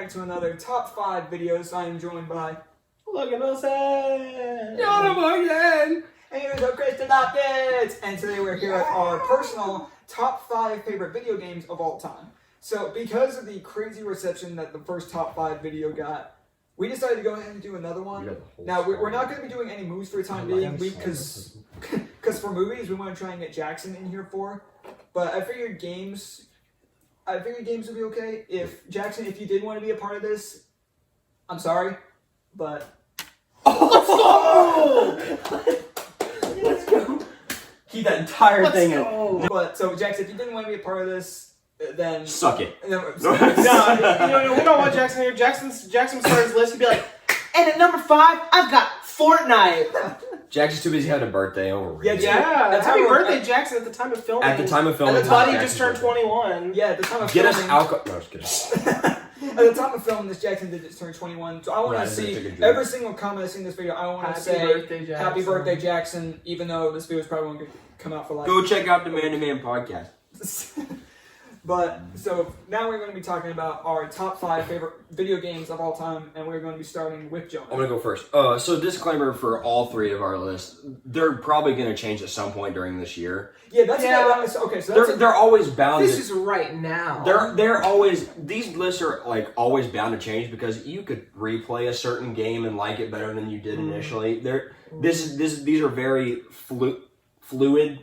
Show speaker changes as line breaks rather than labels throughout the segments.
back to another top 5 videos. I am joined by
Logan Wilson!
Jonah again! And here's our Christian Hopkins! And today we're here at our personal top 5 favorite video games of all time. So because of the crazy reception that the first top 5 video got, we decided to go ahead and do another one. Now, we're not going to be doing any movies for the time being, because for movies, we want to try and get Jackson in here for. But I figured games would be okay. If Jackson, if you did want to be a part of this, I'm sorry, but
Let's go! Keep that entire thing in.
But so Jackson, if you didn't want to be a part of this, then
suck it.
No,
we don't want Jackson here. Jackson started his list. He'd be like, and at number 5, I've got Fortnite.
Jackson's too busy having a birthday over.
Yeah,
That's happy birthday, Jackson, at the time of filming.
At the time of filming,
and the buddy just turned 21.
Yeah, at the time of
Get
filming,
us alcohol. No, just kidding.
At the time of filming this, Jackson did just turn 21. So I want to see every single comment I see in this video. I want to say Happy Birthday, Jackson, even though this video is probably going to come out for like.
Go check out the Man to Man podcast.
But, so, now we're going to be talking about our top 5 favorite video games of all time, and we're going to be starting with Jonah.
I'm going to go first. So disclaimer for all 3 of our lists, they're probably going to change at some point during this year.
Yeah, that's okay. So that's
they're always bound.
This is right now.
They're always, these lists are like always bound to change because you could replay a certain game and like it better than you did initially. These are very fluid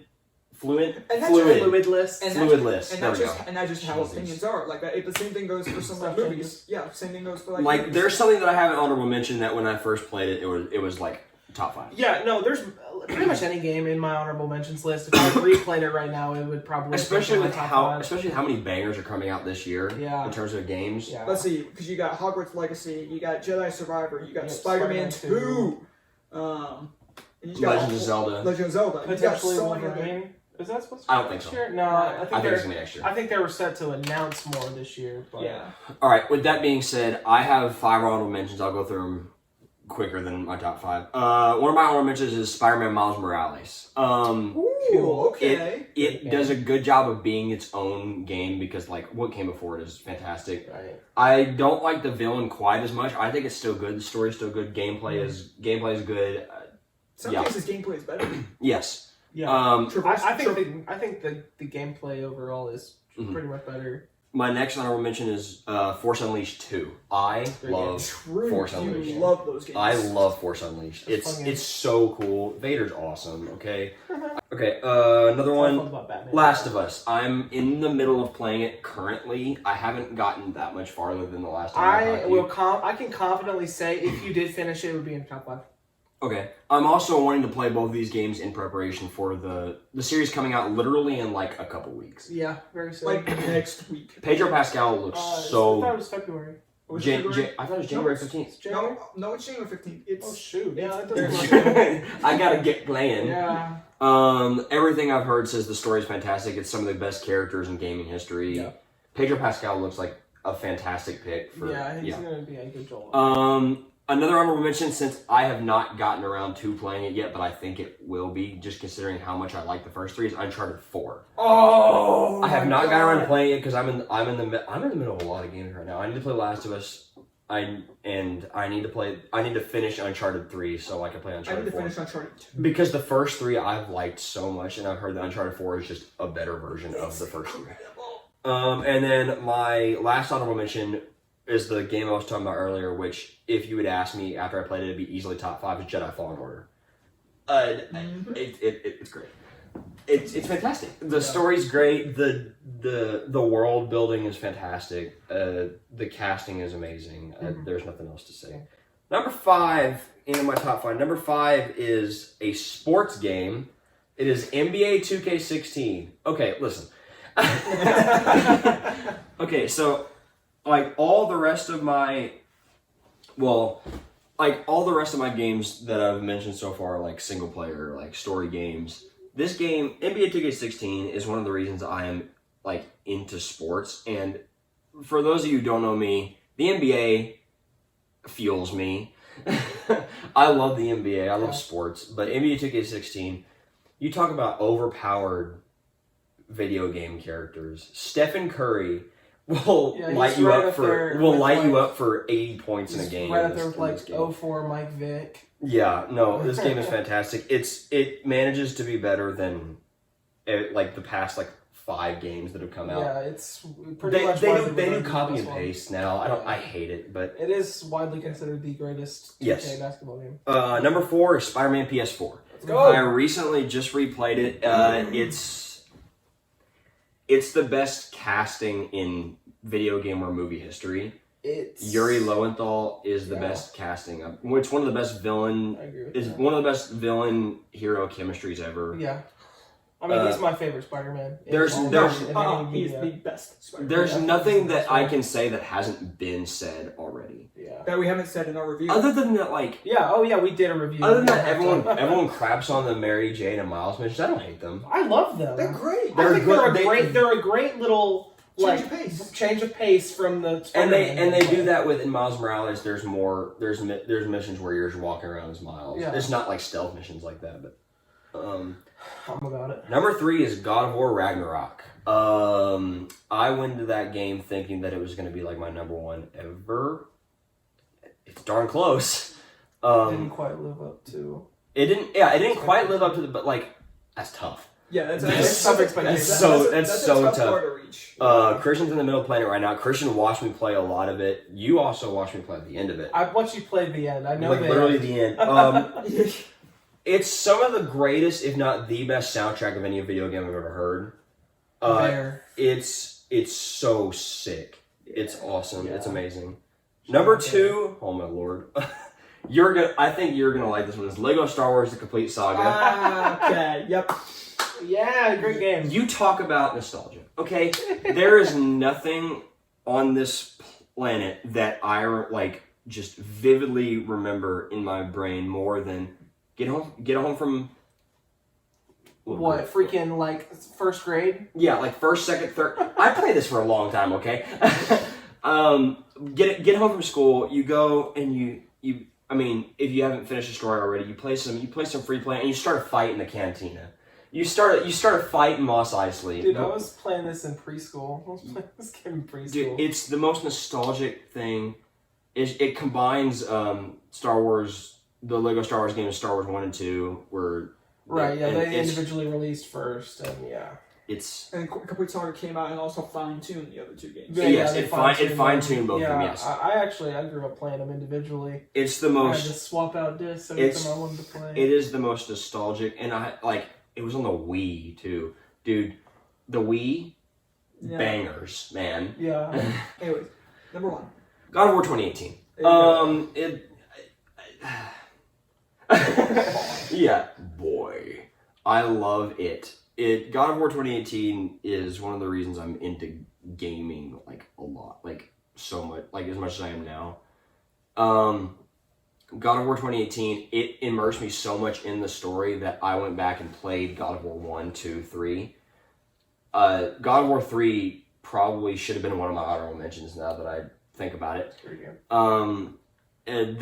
lists.
And that's just how opinions are. Like the same thing goes for some like movies. Yeah, same thing goes for like movies.
There's something that I have an honorable mention that when I first played it, it was like top 5.
Yeah, no, there's pretty much any game in my honorable mentions list. If I replayed it right now, it would probably
especially how many bangers are coming out this year.
Yeah.
In terms of games.
Yeah.
Let's see, because you got Hogwarts Legacy, you got Jedi Survivor, you got Spider-Man 2, and you got
Legend of Zelda.
Legend of Zelda.
Potentially Wolverine. Is that supposed to be
I don't think so.
year? No, I think
it's going to be next year.
I think they were set to announce more this year. But
yeah.
All right. With that being said, I have 5 honorable mentions. I'll go through them quicker than my top 5. One of my honorable mentions is Spider-Man Miles Morales.
Cool. Okay.
It does a good job of being its own game because like what came before it is fantastic.
Right.
I don't like the villain quite as much. I think it's still good. The story's still good. Gameplay is good.
Some cases gameplay is better.
Yes.
Yeah. I think the gameplay overall is pretty much better.
My next honorable mention is Force Unleashed 2. I love Force Unleashed.
You love those games.
I love Force Unleashed. It's so cool. Vader's awesome. Okay. Okay. Another one. Last of Us. I'm in the middle of playing it currently. I haven't gotten that much farther than the last time.
I can confidently say if you did finish it, it would be in the top 5.
Okay. I'm also wanting to play both of these games in preparation for the series coming out literally in like a couple weeks.
Yeah, very soon.
Like next week.
Pedro Pascal looks so.
I thought it was February.
I thought it was January 15th.
No, it's January 15th. It's
shoot. Yeah, that doesn't
I gotta get playing.
Yeah.
Everything I've heard says the story is fantastic. It's some of the best characters in gaming history.
Yeah.
Pedro Pascal looks like a fantastic pick for.
He's gonna be a good Joel.
Another honorable mention, since I have not gotten around to playing it yet, but I think it will be, just considering how much I like the first 3, is Uncharted 4.
Oh,
I have not gotten around to playing it because I'm in the middle of a lot of games right now. I need to play Last of Us. I need to finish Uncharted 3 so I can play Uncharted 4.
I need to finish Uncharted 2.
Because the first 3 I've liked so much, and I've heard that Uncharted 4 is just a better version of the first 3. And then my last honorable mention is the game I was talking about earlier, which, if you would ask me after I played it, it'd be easily top 5, is Jedi Fallen Order. It's great. It's fantastic. The story's great. The world building is fantastic. The casting is amazing. There's nothing else to say. Number 5 in my top 5. Number 5 is a sports game. It is NBA 2K16. Okay, listen. Okay, so like all the rest of my games that I've mentioned so far, like single player, like story games, this game, NBA 2K16, is one of the reasons I am like into sports. And for those of you who don't know me, the NBA fuels me. I love the NBA. I love sports, but NBA 2K16, you talk about overpowered video game characters. Stephen Curry will
Yeah,
light
he's
you
right
up
up
for
there
will
with,
light you
like-
up for 80 points in a
He's
game.
right
in
up there
this-
with
in this game.
04 Mike Vick.
Yeah, no, this game is fantastic. It manages to be better than like the past like 5 games that have come out.
Yeah, it's pretty
They
much
do
widely
they do
regarded
copy
as
and
one.
paste now. I hate it, but
It is widely considered the greatest 2K
Yes.
basketball game.
number 4 is Spider-Man PS4.
Let's go.
I recently just replayed it. It's the best casting in video game or movie history.
It's
Yuri Lowenthal is the
Yeah.
best casting. It's one of the best villain
I agree with
is
that.
one of the best villain hero chemistries ever.
Yeah. I mean, he's my favorite Spider-Man.
there's-
In
there's-
any
He's
media.
the best Spider-Man.
There's
Yeah.
nothing that I can say that hasn't been said already.
Yeah.
that we haven't said in our review.
Other than that, like
Yeah. Oh yeah, we did a review.
other than that, everyone craps on the Mary Jane and Miles missions. I don't hate them.
I love them.
They're great.
I think they're a
They-
great. They're a great little
Change of pace.
change of pace from the.
And they
Spider-Man
do that with in Miles Morales. There's missions where you're just walking around as Miles.
Yeah.
It's not like stealth missions like that, but.
I'm about it.
Number 3 is God of War Ragnarok. I went into that game thinking that it was going to be like my number 1 ever. It's darn close.
Didn't quite live up to.
It didn't quite live up to the, but like that's tough.
Yeah, that's
That's tough expectations.
That's so
a tough
tough.
bar to reach.
Christian's in the middle playing it right now. Christian watched me play a lot of it. You also watched me play at the end of it.
I watched you play the end. I know
Like
the
literally
end.
the end. It's some of the greatest, if not the best soundtrack of any video game I've ever heard.
Fair.
It's so sick. It's awesome.
Yeah.
It's amazing. Number 2, oh my lord. I think you're gonna like this one. It's Lego Star Wars: The Complete Saga.
Okay. Yep.
Yeah, great game.
You talk about nostalgia, okay? There is nothing on this planet that I like just vividly remember in my brain more than get home from
What freaking like first grade?
Yeah, like first, second, third. I played this for a long time, okay? Get home from school, you go and you I mean, if you haven't finished the story already, you play some free play and you start a fight in the cantina. You start a fight in Mos Eisley.
Dude, I was playing this in preschool. I was playing this game in preschool.
Dude, it's the most nostalgic thing. It combines Star Wars, the Lego Star Wars games, Star Wars 1 and 2, where
right, yeah,
and
they
it's-
individually released first, and yeah.
It's
And Complete Saga came out and also fine-tuned the other 2 games.
Yeah,
yes,
they
it
fine-tuned
fine-tuned both
yeah,
of them. Yes,
I grew up playing them individually.
it's the
I had to
most.
swap out discs every
It's-
time I wanted to play.
It is the most nostalgic, and I like. It was on the Wii too, dude. The Wii
Yeah.
bangers, man.
Yeah.
Anyways, number 1.
God of War 2018.
There you
Yeah, boy, I love it. God of War 2018 is one of the reasons I'm into gaming like a lot, like so much, like as much as I am now. God of War 2018, it immersed me so much in the story that I went back and played God of War 1, 2, 3. God of War 3 probably should have been one of my honorable mentions now that I think about it. And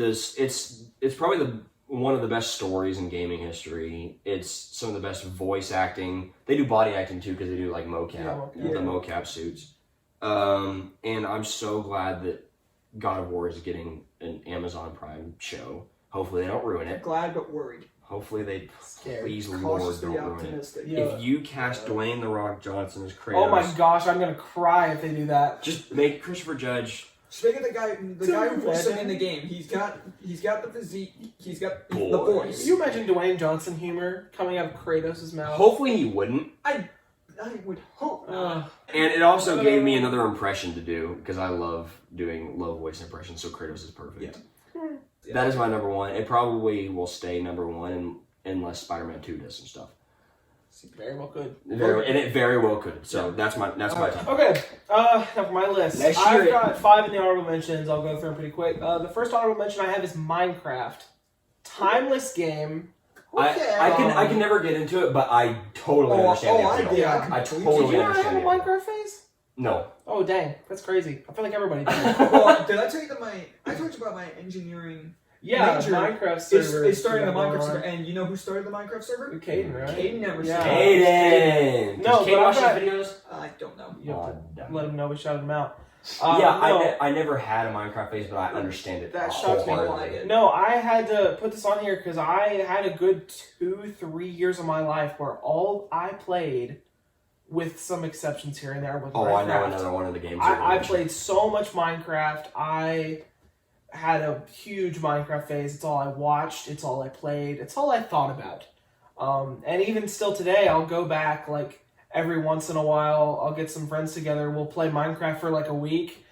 it's probably one of the best stories in gaming history. It's some of the best voice acting. They do body acting too because they do like mocap,
Yeah.
the mocap suits. And I'm so glad that God of War is getting an Amazon Prime show. Hopefully they don't ruin it.
Glad but worried.
Hopefully they
Scared.
please Lord
Cautiously
don't ruin it.
optimistic.
Yeah.
If you cast Dwayne The Rock Johnson as Kratos,
Oh my gosh, I'm gonna cry if they do that.
just make Christopher Judge.
Speaking of the guy who voiced him in the game, he's got the physique, he's got the voice.
Can you imagine Dwayne Johnson humor coming out of Kratos' mouth?
Hopefully he wouldn't.
I would hope not.
And it also gave me another impression to do because I love doing low voice impressions. So Kratos is perfect.
Yeah.
That is my number 1. It probably will stay number 1 unless Spider-Man 2 does some stuff.
Very well could.
And it very well could. So that's my top.
Okay, now for my list.
Let's hear
I've
it.
got 5 in the honorable mentions. I'll go through them pretty quick. The first honorable mention I have is Minecraft. Timeless game.
I can never get into it, but I totally understand the appeal.
yeah,
I
Did
totally
you not have
understand
a
the appeal.
Minecraft phase?
No.
Oh, dang. That's crazy. I feel like everybody did.
Well, did I tell you that I told you about my engineering
Yeah,
Major
Minecraft server.
is starting the
Yeah,
Minecraft
going
server,
on.
and you know who started the Minecraft server?
Caden, right?
Caden never
Yeah.
started.
Aiden!
No,
Does Caden
but
watch
I
his videos?
I don't know.
You have
Oh,
to
damn.
let him know we shouted him out.
Yeah,
no,
I never had a Minecraft phase, but I understand it.
That shocks me a lot.
No, I had to put this on here because I had a good 2-3 years of my life where all I played, with some exceptions here and there, with
Oh,
Minecraft.
I know another one of the games.
I played so much Minecraft. I had a huge Minecraft phase. It's all I watched. It's all I played. It's all I thought about. And even still today, I'll go back like every once in a while. I'll get some friends together. We'll play Minecraft for like a week.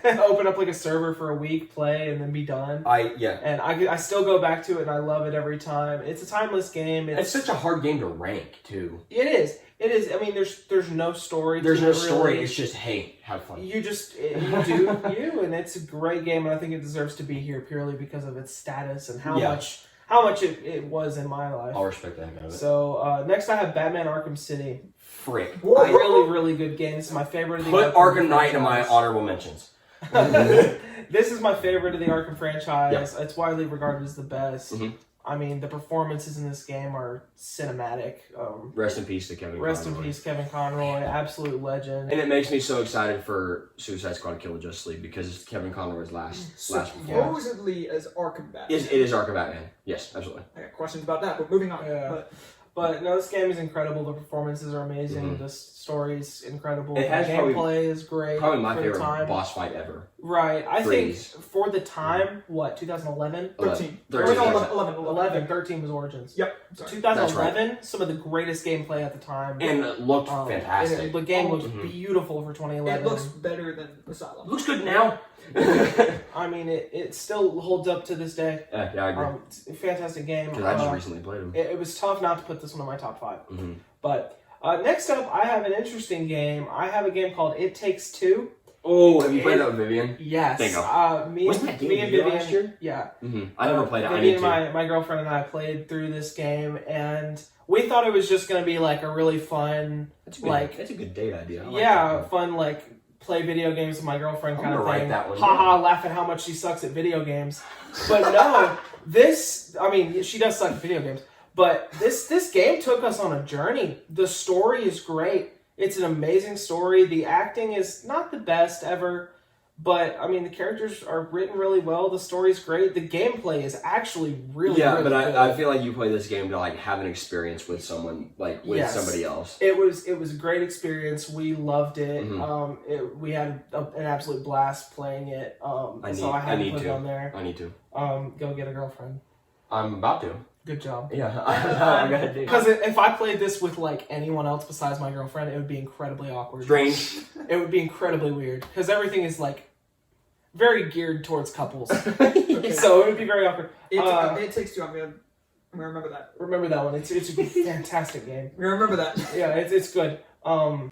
Open up like a server for a week, play, and then be done. And I still go back to it, and I love it every time. It's a timeless game.
It's such a hard game to rank too.
It is. It is. I mean, there's no story.
There's
to
no
it,
story.
really.
It's just hey, have fun.
You just you do you, and it's a great game, and I think it deserves to be here purely because of its status and how much it was in my life.
I'll respect the heck out of it.
So next I have Batman Arkham City.
Frick.
Really good game. This is my favorite of the
Put Arkham Knight in my
franchise.
honorable mentions.
This is my favorite of the Arkham franchise.
Yeah.
It's widely regarded as the best.
Mhm.
I mean, the performances in this game are cinematic.
Rest in peace to Kevin.
Rest
Conroy.
in peace, Kevin Conroy, absolute legend.
And it makes me so excited for Suicide Squad: Kill the Justice League because it's Kevin Conroy's last performance.
Supposedly as Arkham Batman.
It is Arkham Batman. Yes, absolutely.
I got questions about that, but moving on.
Yeah. But no, this game is incredible. The performances are amazing.
Mhm.
The story's incredible.
It has
the gameplay is great.
Probably my
for the
favorite
time.
boss fight ever.
Right. I
Freeze.
think for the time, 2011?
13.
13.
Or no, 11.
13 was Origins.
Yep. Sorry.
2011, some of the greatest gameplay at the time.
And it looked fantastic.
The game looked
Mhm.
beautiful for 2011.
It looks better than Asylum.
Looks good now.
I mean, it still holds up to this day.
Yeah, I agree.
It's a fantastic game.
Because I just recently played them.
It was tough not to put this one in my top 5.
Mm-hmm.
But next up, I have an interesting game. I have a game called It Takes Two.
Oh, have you played that with Vivian?
Yes.
Bingo.
Me
Wasn't
and
that game
Vivian.
last year?
Yeah.
Mm-hmm. I never played it. I
Vivian,
need to.
my girlfriend and I played through this game, and we thought it was just going to be like a really fun,
That's a good date idea. I like that.
fun like play video games with my girlfriend
I'm
kind of
gonna
thing.
write that one
Haha, laugh at how much she sucks at video games. But no, she does suck at video games. But this game took us on a journey. The story is great. It's an amazing story. The acting is not the best ever, but I mean the characters are written really well. The story's great. The gameplay is actually really good.
but I feel like you play this game to like have an experience with someone, like with somebody else.
It was a great experience. We loved it.
Mhm.
We had an absolute blast playing it. I had to put it on there.
I need to.
Go get a girlfriend.
I'm about to.
Good job.
Yeah, I gotta do.
Because if I played this with like anyone else besides my girlfriend, it would be incredibly awkward.
Strange.
It would be incredibly weird because everything is like very geared towards couples.
Okay.
So it would be very awkward.
It Takes Two. I'm gonna remember that.
Remember that one. It's a fantastic game.
Remember that.
Yeah, it's good. And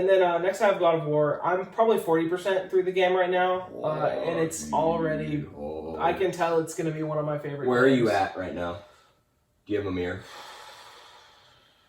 then next I have God of War. I'm probably 40% through the game right now, and it's already. I can tell it's going to be one of my favorite.
Where
games.
are you at right now? Do you have a mirror?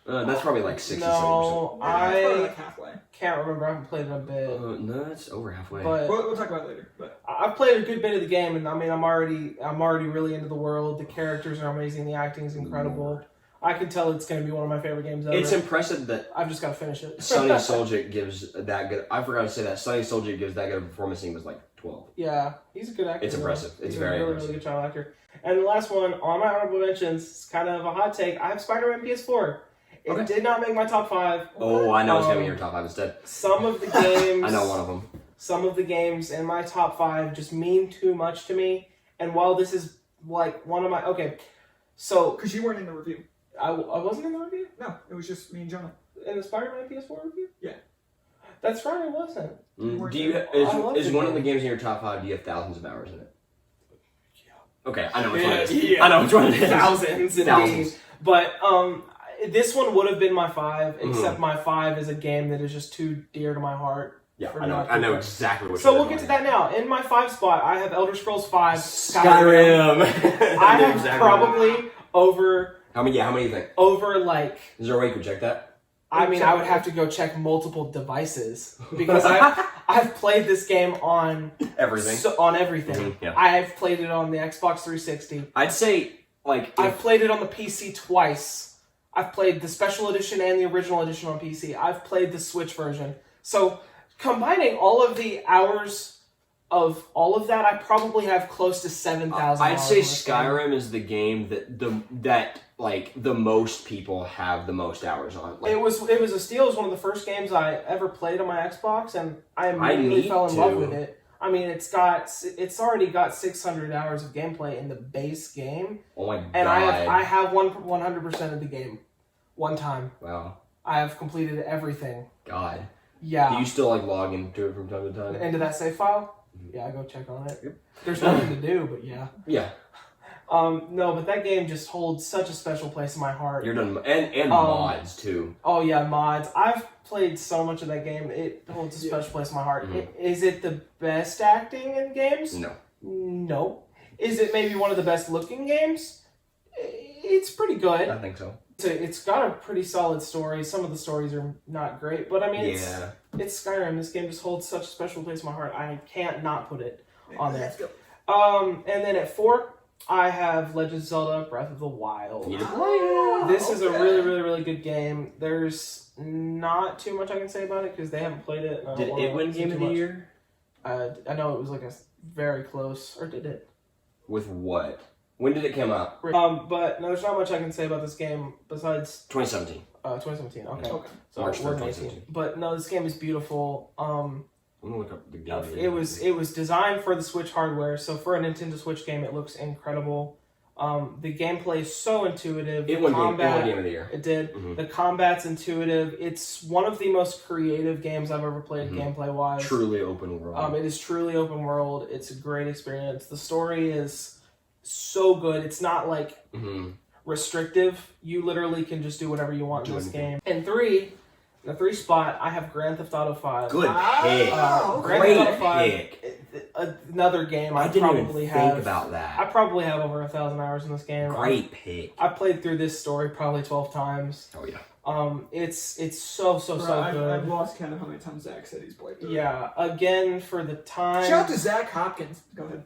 That's probably like 60-70%.
No,
It's probably like halfway.
Can't remember. I haven't played it in a bit.
No, that's over halfway.
But
We'll talk about it later. But
I've played a good bit of the game, and I mean, I'm already really into the world. The characters are amazing. The acting is incredible. I can tell it's going to be one of my favorite games ever.
It's impressive that
I've just got to finish it.
Sonny Soljic gives that good. I forgot to say that Sonny Soljic gives that good a performance. He was like 12.
Yeah, he's a good actor.
It's impressive. It's
He's
very
a really,
impressive.
really good child actor. And the last one on my honorable mentions, it's kind of a hot take. I have Spider-Man PS4. It
Okay.
did not make my top 5.
Oh, I know it's gonna be your top 5 instead.
Some of the games,
I know one of them.
Some of the games in my top 5 just mean too much to me. And while this is like one of my so
because you weren't in the review.
I wasn't in the review
No, it was just me and Jonah.
in the Spider-Man PS4 review.
Yeah.
That's right, I wasn't.
Do you
I love
is
the
one of the
game.
games in your top 5? Do you have thousands of hours in it?
Yeah.
Okay, I know which one it is.
Yeah.
I know which one it is.
Thousands, indeed.
Thousands.
But this one would have been my 5,
Mhm.
except my 5 is a game that is just too dear to my heart.
Yeah,
for
I know.
not
I know
to-
exactly what.
So
you're
we'll get to that now. In my 5 spot, I have Elder Scrolls 5
Skyrim.
I
know
have probably over
How many? Yeah, how many do you think?
like
Is there a way you can check that?
I mean, I would have to go check multiple devices because I've played this game on
everything.
On everything.
Mm-hmm, yeah.
I've played it on the Xbox 360.
I'd say
I've played it on the PC twice. I've played the special edition and the original edition on PC. I've played the Switch version. So combining all of the hours of all of that, I probably have close to 7,000.
I'd say Skyrim is the game that the most people have the most hours on.
It was a steal. It was one of the first games I ever played on my Xbox, and I immediately fell in love with it. I mean, it's already got 600 hours of gameplay in the base game.
Oh my god!
And I have 100% of the game, one time.
Wow!
I have completed everything.
God.
Yeah.
Do you still log into it from time to time?
Into that save file? Yeah, I go check on it. Yep. There's nothing to do, but yeah.
Yeah.
No, but that game just holds such a special place in my heart.
You're done, and mods too.
Oh yeah, mods. I've played so much of that game. It holds a special place in my heart.
Mm-hmm.
Is it the best acting in games?
No.
No. Is it maybe one of the best looking games? It's pretty good.
I think so.
It's got a pretty solid story. Some of the stories are not great, but I mean, it's Skyrim. This game just holds such a special place in my heart. I can't not put it on there. And then at 4, I have Legend of Zelda: Breath of the Wild. This is a really, really, really good game. There's not too much I can say about it because they haven't played it.
Did it win Game of the Year?
I know it was like a very close, or did it?
With what? When did it come out?
But no, there's not much I can say about this game besides
2017.
2017. Okay. So
March 3rd,
2018. But no, this game is beautiful.
I'm gonna look up the game.
It was designed for the Switch hardware, so for a Nintendo Switch game, it looks incredible. The gameplay is so intuitive.
It won Game of the Year.
It did. Mm-hmm. The combat's intuitive. It's one of the most creative games I've ever played, gameplay-wise.
Truly open world.
It is truly open world. It's a great experience. The story is so good. It's not like restrictive. You literally can just do whatever you want in this game. And 3, in the 3 spot, I have Grand Theft Auto 5.
Good pick.
Grand Theft Auto 5, another game I
didn't
probably
even
have.
think about that.
I probably have over 1,000 hours in this game.
Great pick.
I played through this story probably 12 times.
Oh yeah.
It's so good.
I've lost count of how many times Zach said he's played through.
Yeah, again for the time.
Shout out to Zach Hopkins. Go ahead.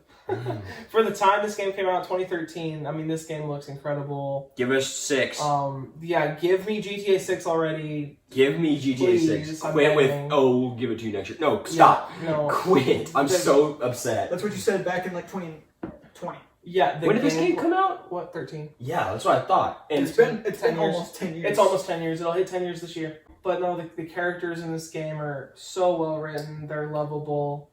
For the time this game came out, 2013. I mean, this game looks incredible.
Give us 6.
Yeah, give me GTA 6 already.
Give me GTA
Please,
6.
I'm
Quit with,
begging.
we'll give it to you next year. No, stop.
Yeah, no.
Quit. I'm so upset.
That's what you said back in like 2020.
Yeah.
When did this game come out?
What, 13?
Yeah, that's what I thought. And
It's been almost 10 years.
It's almost 10 years. It'll hit 10 years this year. But no, the characters in this game are so well written. They're lovable.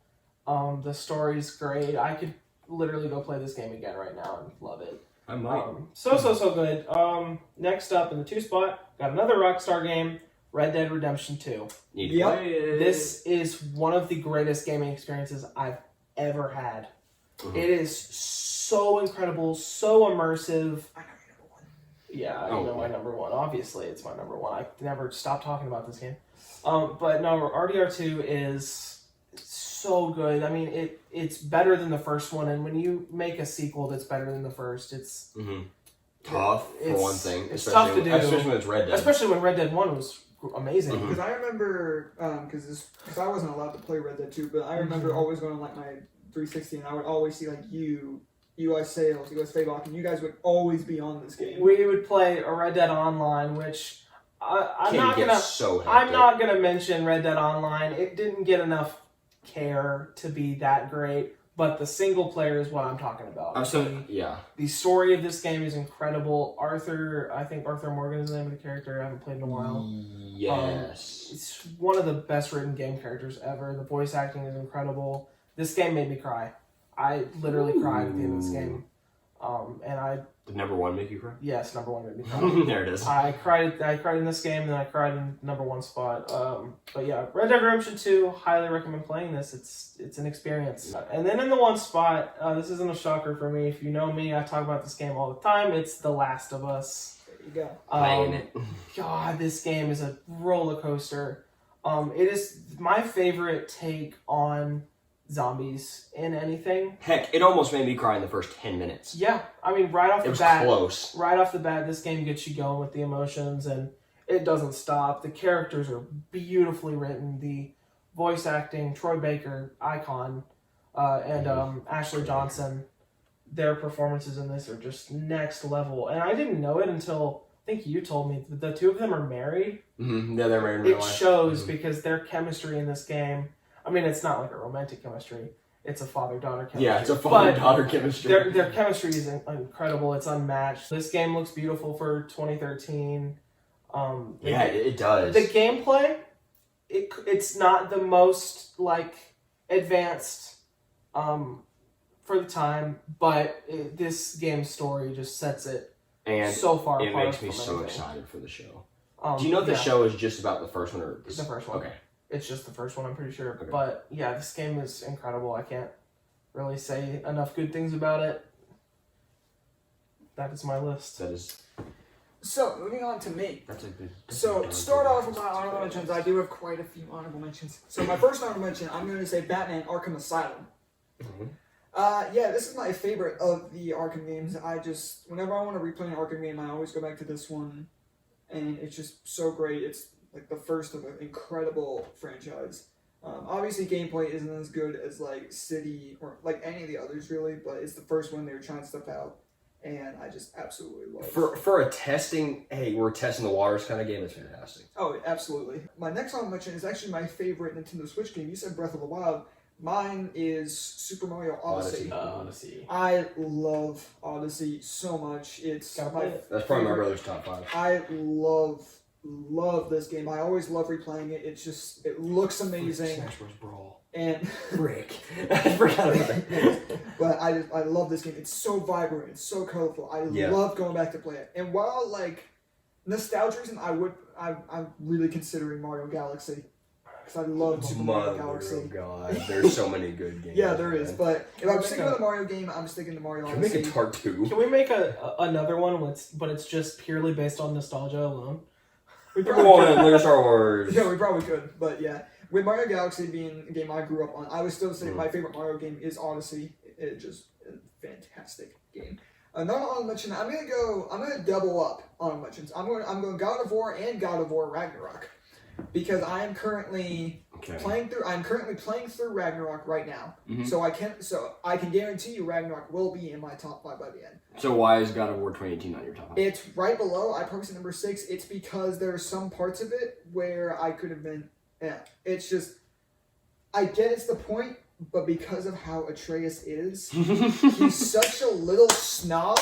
The story's great. I could literally go play this game again right now and love it.
I might.
So good. Next up in the 2 spot, got another Rockstar game, Red Dead Redemption 2.
Yep.
This is one of the greatest gaming experiences I've ever had. Mm-hmm. It is so incredible, so immersive.
I know your number 1.
Yeah, you know my number 1. Obviously, it's my number 1. I never stop talking about this game. But no, RDR2 is so good. I mean, it's better than the first one, and when you make a sequel that's better than the first, it's
tough for one thing.
It's tough to do,
especially when it's Red Dead.
Especially when Red Dead 1 was amazing.
Because I remember, because I wasn't allowed to play Red Dead 2, but I remember always going to like my 360, and I would always see like US Sales, US Faylock, and you guys would always be on this game.
We would play a Red Dead Online, which I'm not gonna mention Red Dead Online. It didn't get enough care to be that great, but the single player is what I'm talking about. The story of this game is incredible. I think Arthur Morgan is the name of the character. I haven't played in a while.
Yes.
It's one of the best written game characters ever. The voice acting is incredible. This game made me cry. I literally cried at the end of this game.
Did number 1 make you cry?
Yes, number 1 made me cry.
There it is.
I cried in this game, and then I cried in number 1 spot. But yeah, Red Dead Redemption 2, highly recommend playing this. It's an experience. And then in the 1 spot, this isn't a shocker for me. If you know me, I talk about this game all the time. It's The Last of Us.
There you go.
Playing it.
God, this game is a roller coaster. It is my favorite take on zombies in anything.
Heck, it almost made me cry in the first 10 minutes.
Yeah, I mean, right off the bat,
close.
Right off the bat, this game gets you going with the emotions, and it doesn't stop. The characters are beautifully written. The voice acting, Troy Baker, icon, and Ashley Johnson, their performances in this are just next level. And I didn't know it until I think you told me that the two of them are married.
Mm-hmm. Yeah, they're married in real
It
life.
shows because their chemistry in this game. I mean, it's not like a romantic chemistry. It's a father-daughter chemistry.
Yeah, it's a father-daughter chemistry.
Their chemistry is incredible. It's unmatched. This game looks beautiful for 2013.
Yeah, it does.
The gameplay, it's not the most like advanced for the time, but this game's story just sets it
and
so far
it
apart
makes me
from
so
anything.
excited for the show. Do you know if the
yeah.
show is just about the first one or
The first one?
Okay.
It's just the first one, I'm pretty sure.
Okay.
But yeah, this game is incredible. I can't really say enough good things about it. That is my list.
That is.
So, moving on to me.
That's a good.
So, to start off with my honorable mentions, I do have quite a few honorable mentions. So, my first honorable mention, I'm going to say Batman Arkham Asylum.
Mhm.
Yeah, this is my favorite of the Arkham games. Whenever I want to replay an Arkham game, I always go back to this one. And it's just so great. It's like the first of an incredible franchise. Obviously, gameplay isn't as good as like City or like any of the others really, but it's the first one they were trying stuff out, and I just absolutely love it.
For a testing, hey, we're testing the waters kind of game. It's fantastic.
Oh, absolutely. My next honorable mention is actually my favorite Nintendo Switch game. You said Breath of the Wild. Mine is Super Mario Odyssey.
Odyssey.
I love Odyssey so much. It's
Gotta play it.
That's probably my
favorite.
brother's top 5.
I love this game. I always love replaying it. It looks amazing.
Smash Bros. Brawl.
And
Frick. I forgot about that.
but I love this game. It's so vibrant. It's so colorful. I love going back to play it. And while like nostalgia reason, I'm really considering Mario Galaxy because I love Super Mario Galaxy.
Oh god, there's so many good games.
Yeah, there is.
man.
But if I'm
make
sticking
a-
with a Mario game, I'm sticking to Mario
Can we
Odyssey.
make a part 2?
Can we make another one, but it's just purely based on nostalgia alone?
We
Come
probably
on,
could.
look at Star Wars.
Yeah, we probably could. But yeah, with Mario Galaxy being a game I grew up on, I would still say my favorite Mario game is Odyssey. It's just a fantastic game. Another honorable mention, I'm gonna double up honorable mentions. I'm going God of War and God of War Ragnarok. Because I am currently playing through Ragnarok right now.
Mhm.
So I can guarantee you Ragnarok will be in my top 5 by the end.
So why is God of War 2018 not your top 5?
It's right below. I probably said number 6. It's because there are some parts of it where I could have been. Yeah, it's just. I get it's the point, but because of how Atreus is, he's such a little snob.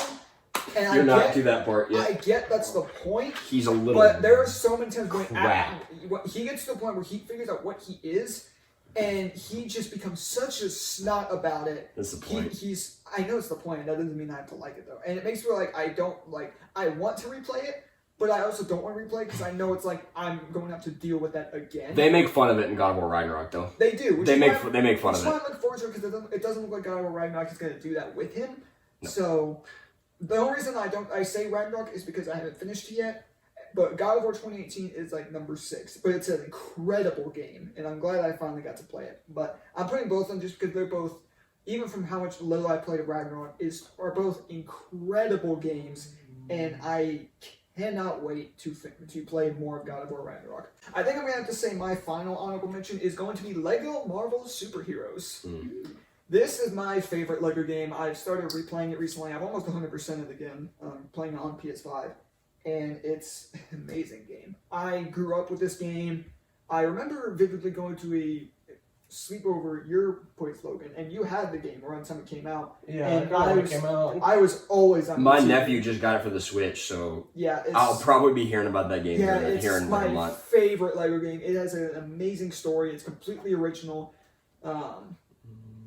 And
You're not to that part yet.
I get that's the point.
He's a little.
But there are so many times when
crap.
he gets to the point where he figures out what he is, and he just becomes such a snot about it.
That's the point.
I know it's the point, and that doesn't mean I have to like it though. And it makes me feel like I want to replay it, but I also don't want to replay it because I know it's like I'm going to have to deal with that again.
They make fun of it in God of War Ragnarok, though.
They do.
They make fun of
Which
it.
is why I look forward to it because it doesn't look like God of War Ragnarok is going to do that with him.
No.
So the only reason I say Ragnarok is because I haven't finished it yet. But God of War 2018 is like number 6. But it's an incredible game, and I'm glad I finally got to play it. But I'm putting both of them just because they're both, even from how much little I played of Ragnarok, are both incredible games, and I cannot wait to play more of God of War Ragnarok. I think I'm going to have to say my final honorable mention is going to be Lego Marvel Superheroes. This is my favorite Lego game. I've started replaying it recently. I've almost 100% it again, playing it on PS5. And it's an amazing game. I grew up with this game. I remember vividly going to a sleepover at your place, Logan, and you had the game around the time it came out.
Yeah,
and
I
was always on
My
the
nephew just got it for the Switch, so
yeah,
I'll probably be hearing about that game
it's
here in
my
a month.
favorite Lego game. It has an amazing story. It's completely original.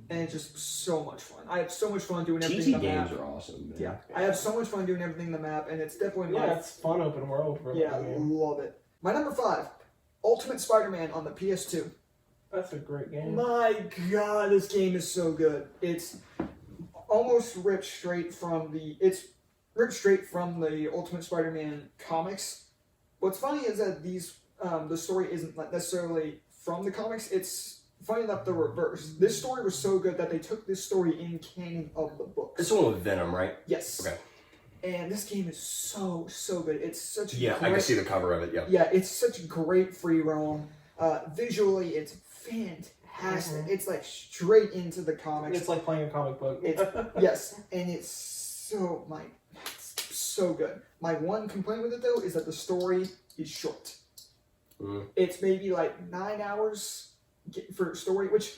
And it's just so much fun. I have so much fun doing everything
TT
in the
games
map.
are awesome, man.
Yeah, I have so much fun doing everything in the map, and it's definitely
it's fun open world. For a
yeah,
Lego game.
love it. My number 5, Ultimate Spider-Man on the PS2.
That's a great game.
My God, this game is so good. It's almost ripped straight from the Ultimate Spider-Man comics. What's funny is that the story isn't necessarily from the comics. It's funny enough the reverse. This story was so good that they took this story in canon of the books.
It's the one with Venom, right?
Yes.
Okay.
And this game is so good. It's such a
I can see the cover of it. Yeah.
Yeah, it's such a great free roam. Visually, it's fantastic. It's like straight into the comics.
It's like playing a comic book.
Yes, and it's so good. My one complaint with it though is that the story is short. It's maybe like 9 hours for story, which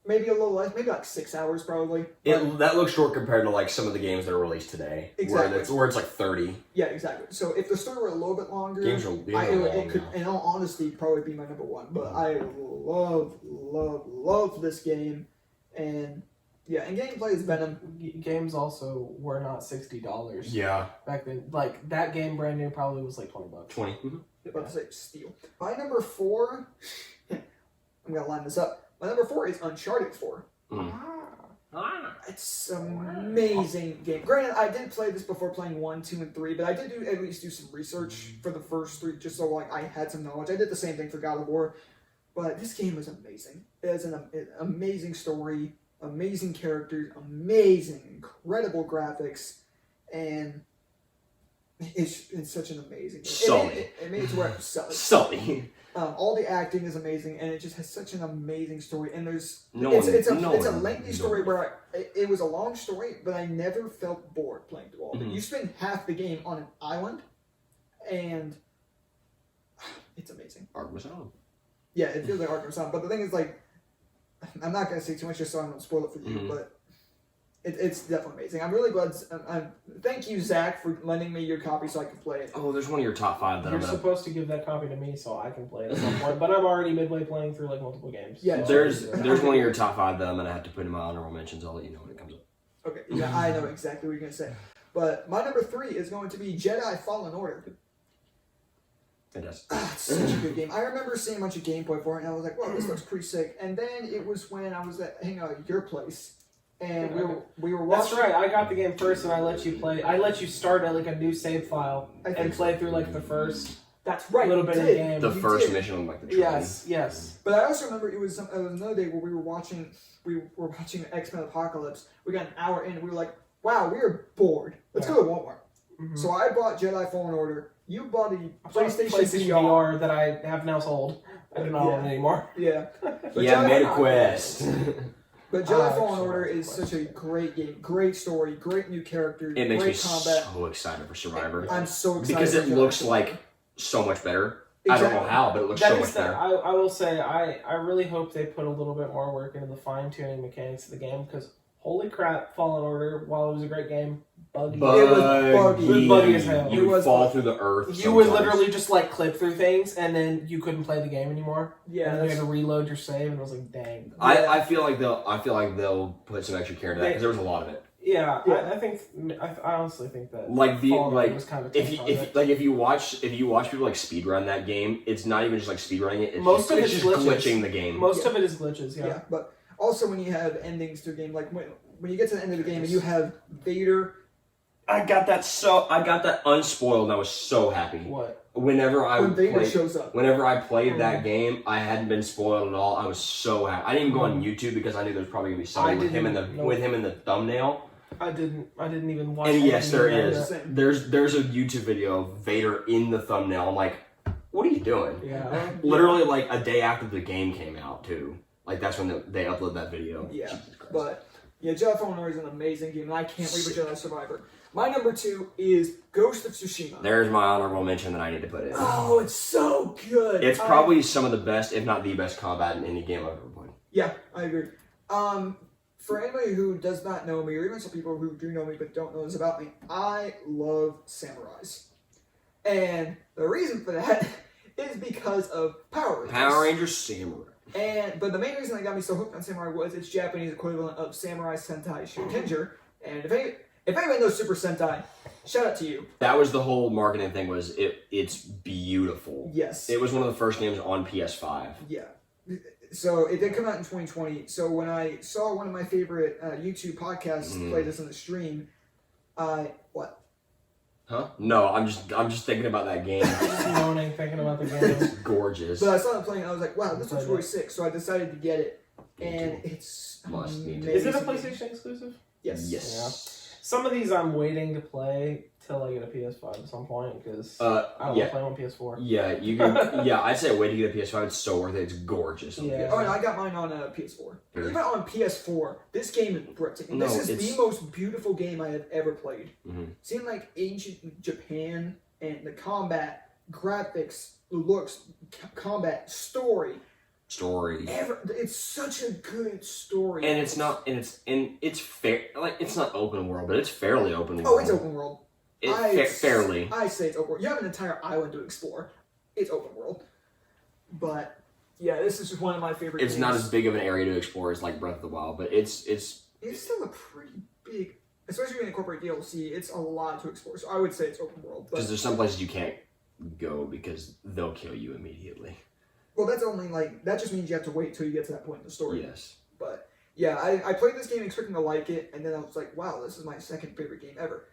maybe a little less, maybe like 6 hours probably.
That looks short compared to like some of the games that are released today.
Exactly.
Where it's like 30.
Yeah, exactly. So if the story were a little bit longer,
Games are long
it could,
now.
in all honesty, probably be my number one. But I love this game, and yeah, and gameplay is Venom.
Games also were not $60.
Yeah.
Back then, like that game brand new probably was like $20.
20.
About to say steal. My number 4, I'm gonna line this up. My number 4 is Uncharted 4. It's an amazing game. Granted, I did play this before playing 1, 2, and 3, but I did at least do some research for the first 3, just so like I had some knowledge. I did the same thing for God of War, but this game is amazing. It has an amazing story, amazing characters, incredible graphics, and it's such an amazing game. It made it to where it was
Sully.
all the acting is amazing, and it just has such an amazing story. And it's a lengthy story where it was a long story, but I never felt bored playing through all of it. You spend half the game on an island, and it's amazing.
Arkham Asylum.
Yeah, it feels like Arkham Asylum. But the thing is, like, I'm not gonna say too much just so I don't spoil it for you, but it's definitely amazing. I'm really glad. Thank you, Zach, for lending me your copy so I can play it.
Oh, there's one of your top 5 that
You're supposed to give that copy to me so I can play it at some point, but I'm already midway playing through like multiple games.
Yeah,
There's one of your top 5 that I'm gonna have to put in my honorable mentions. I'll let you know when it comes up.
Okay, yeah, I know exactly what you're gonna say. But my number 3 is going to be Jedi Fallen Order.
Fantastic.
It's such a good game. I remember seeing a bunch of gameplay for it, and I was like, "Wow, this looks pretty sick." And then it was when I was hanging out at your place, and we were watching.
That's right. I got the game first, and I let you play. I let you start at like a new save file and play through like the first.
That's right.
Little bit of the game.
The first mission on like the train.
Yes.
But I also remember it was another day where we were watching X-Men Apocalypse. We got an hour in, and we were like, "Wow, we are bored. Let's go to Walmart." So I bought Jedi Fallen Order. You bought a PlayStation VR
that I have now sold. I do not own it anymore.
Yeah.
Made a quest.
But Jedi Fallen Order is such a great game. Great story, great new characters,
It makes
great
me
combat.
so excited for Survivor.
I'm so excited.
Because it looks like so much better. I don't know how, but it looks so much better.
I will say, I really hope they put a little bit more work into the fine-tuning mechanics of the game, because holy crap, Fallen Order, while it was a great game, buggy.
It was
buggy as hell.
You would fall through the earth.
You would literally just like clip through things, and then you couldn't play the game anymore.
Yeah,
and then you had to reload your save, and I was like, dang.
I feel like they'll put some extra care into that because there was a lot of it.
Yeah. I honestly think that was kind of
if you watch people like speedrun that game, it's not even just like speedrunning it.
Most of it's
just glitching the game.
Most of it is glitches. Yeah.
But also when you have endings to a game, like when you get to the end of the game and you have Vader.
I got that unspoiled and I was so happy.
What?
When Vader shows up.
Whenever I played that game, I hadn't been spoiled at all. I was so happy. I didn't even go on YouTube because I knew there was probably gonna be something with him in the thumbnail.
I didn't even watch.
And yes, there is. There's a YouTube video of Vader in the thumbnail. I'm like, what are you doing?
Yeah.
Literally like a day after the game came out too. Like that's when they upload that video.
Yeah. But yeah, Jedi Fallen Order is an amazing game, and I can't wait for Jedi Survivor. My number 2 is Ghost of Tsushima.
There's my honorable mention that I need to put in.
Oh, it's so good.
It's probably some of the best, if not the best, combat in any game I've ever played.
Yeah, I agree. For anybody who does not know me, or even some people who do know me but don't know this about me, I love samurais. And the reason for that is because of Power Rangers.
Power Rangers Samurai.
But the main reason that got me so hooked on samurai was its Japanese equivalent of Samurai Sentai Shutenja. And if anybody knows Super Sentai, shout out to you.
That was the whole marketing thing. It's beautiful.
Yes.
It was one of the first games on PS5.
Yeah. So it did come out in 2020. So when I saw one of my favorite YouTube podcasts play this on the stream, what?
Huh? No, I'm just thinking about that game.
Just moaning, thinking about the game.
It's gorgeous.
But I saw it playing, and I was like, wow, this looks really sick. So I decided to get it, and it's amazing.
Is it a PlayStation exclusive?
Yes.
Yes.
Yeah. Some of these I'm waiting to play till I get a PS5 at some point because I don't want
yeah.
to play on PS4.
Yeah, you can. Yeah, I'd say wait to get a PS5. It's so worth it. It's gorgeous. on the
Yeah.
PS5.
Oh, and I got mine on PS4. Even on PS4, this game is breathtaking.
No,
This is
it's-
the most beautiful game I have ever played.
Mhm.
Seeing like ancient Japan and the combat, graphics, looks, combat, story. It's such a good story.
And it's not, and it's fair. Like it's not open world, but it's fairly open world.
Oh, it's open world.
Fairly.
I say it's open world. You have an entire island to explore. It's open world. But yeah, this is just one of my favorite
It's
games.
not as big of an area to explore as like Breath of the Wild, but it's
still a pretty big, especially when you incorporate DLC, it's a lot to explore. So I would say it's open world.
because there's some places you can't go because they'll kill you immediately.
Well, that's only like, that just means you have to wait till you get to that point in the story.
Yes.
But yeah, I played this game expecting to like it, and then I was like, wow, this is my second favorite game ever.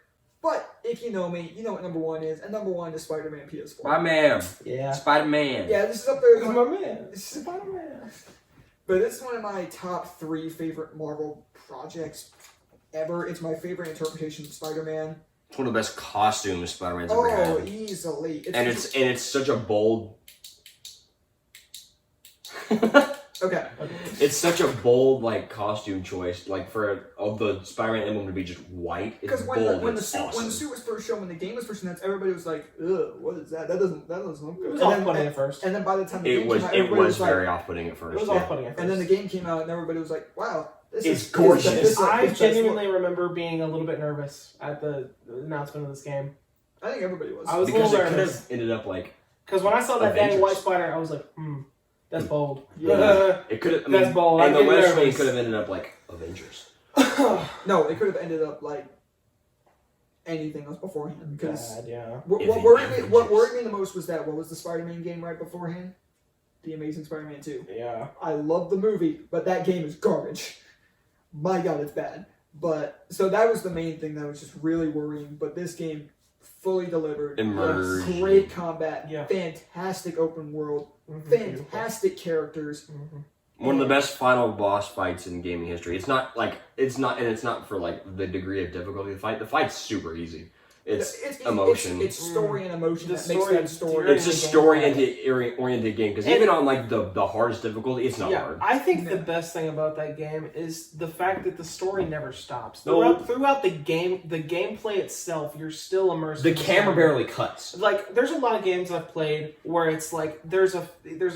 But if you know me, you know what number one is, and number one is Spider-Man PS4.
Spider-Man.
Yeah.
Spider-Man.
Yeah, this is up there.
He's my man. Spider-Man.
But this is one of my top 3 favorite Marvel projects ever. It's my favorite interpretation of Spider-Man.
It's one of the best costumes Spider-Man's ever
Oh,
had.
easily.
It's such a bold.
Okay.
It's such a bold like costume choice, like for the Spider-Man emblem to be just white. It's
Because
bold.
when the
it's
suit
awesome.
when the suit was first shown, when the game was first announced, everybody was like, "Ugh, what is that? That doesn't look good."
It was off-putting at first.
And then by the time the
It
game
was
came out,
it
everybody
was
like,
very off-putting at first.
It was
yeah.
off-putting at first.
and then the game came out, and everybody was like, "Wow, this
It's
is
gorgeous."
This is
I
the best
genuinely
look."
remember being a little bit nervous at the announcement of this game.
I think everybody was.
I was
Because
a
it
little
could
nervous.
have ended up like
Because when I saw that dang
Avengers.
white spider, I was like, that's bold.
yeah. It could have. I mean,
That's bold.
And
I'm
the
getting
West Wing
nervous.
could have ended up like Avengers.
No, it could have ended up like anything else beforehand. Because
God, yeah.
what
If
worried me,
Avengers.
what worried me the most was that what was the Spider-Man game right beforehand? The Amazing Spider-Man 2.
Yeah.
I love the movie, but that game is garbage. My God, it's bad. But so that was the main thing that was just really worrying. But this game fully delivered.
Immersion.
Great combat.
Yeah.
Fantastic open world.
Mhm.
Fantastic characters.
Mhm.
One of the best final boss fights in gaming history. It's not for like the degree of difficulty of the fight. The fight's super easy. It's emotion.
It's story and emotion
The
that makes
story
that
is
story.
It's a story-oriented game because even on like the hardest difficulty, it's not
Yeah,
hard.
I think
Yeah.
the best thing about that game is the fact that the story never stops.
No.
Throughout the game, the gameplay itself, you're still immersed.
The
in
camera
story.
barely cuts.
Like, there's a lot of games I've played where it's like there's a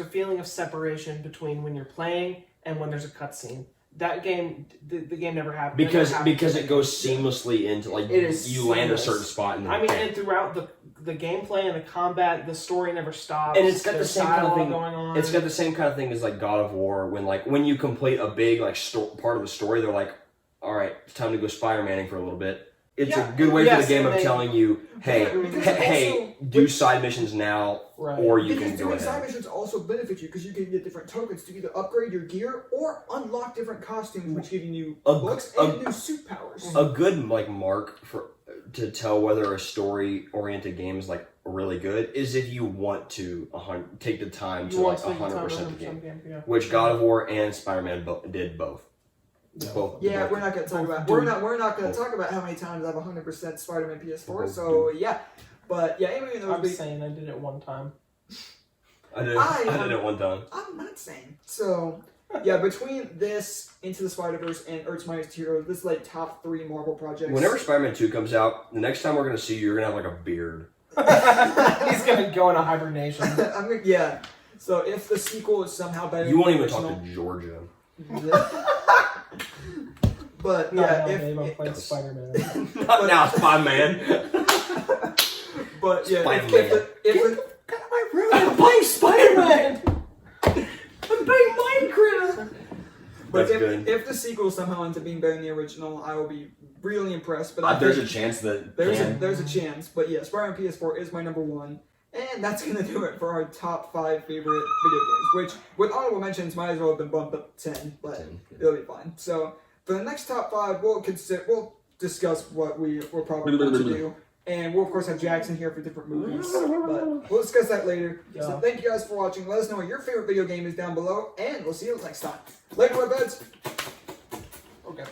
feeling of separation between when you're playing and when there's a cutscene. That game, the game never happened.
Because it goes seamlessly into like
It is
you land a
seamless.
certain spot and then
I mean, and throughout the gameplay and the combat, the story never stops.
And it's got the
There's
same kind of
dialogue
thing
going on.
It's got the same kind of thing as like God of War when you complete a big like part of the story, they're like, all right, it's time to go Spider-Maning for a little bit. It's
Yeah.
a good way for
Yes,
the game
and
of
they-
telling you, hey,
Because
hey, do side missions now,
Right.
or you
Because
can go
doing side
ahead.
missions also benefit you because you can get different tokens to either upgrade your gear or unlock different costumes, which give you new looks and new suit powers.
A good like mark to tell whether a story-oriented game is like really good is if you want to take the time to like 100% the game.
Yeah.
Which God of War and Spider-Man did both. Both.
Yeah,
both.
we're not going to talk about we're not going to talk about how many times I've 100% Spider-Man PS4. So yeah, but yeah, anyway,
I'm saying I did it one time.
I did it one time.
I'm not saying. So yeah, between this, Into the Spider-Verse, and Earth's Mightiest Heroes, this is like top 3 Marvel projects.
Whenever Spider-Man 2 comes out, the next time we're gonna see you, you're gonna have like a beard.
He's gonna go into hibernation.
Yeah. So if the sequel is somehow better,
You won't
than
even
the
talk
original,
to Georgia.
But
No,
yeah,
no, babe, I'm playing Spider-Man.
Not now, Spider-Man.
but yeah,
Spider-Man.
if
Get out of my room! I'm playing Spider-Man.
I'm playing Minecraft. But
That's good.
if the sequel somehow ends up being better than the original, I will be really impressed. But I
There's
think
a chance that
there's a chance. But yeah, Spider-Man PS4 is my number 1. And that's going to do it for our top 5 favorite video games, which, with honorable mentions, might as well have been bumped up to 10, but
10, yeah.
it'll be fine. So, for the next top 5, we'll discuss what we're probably going to do. And we'll, of course, have Jackson here for different movies, but we'll discuss that later.
Yeah.
So, thank you guys for watching. Let us know what your favorite video game is down below, and we'll see you next time. Later, webheads!
Okay.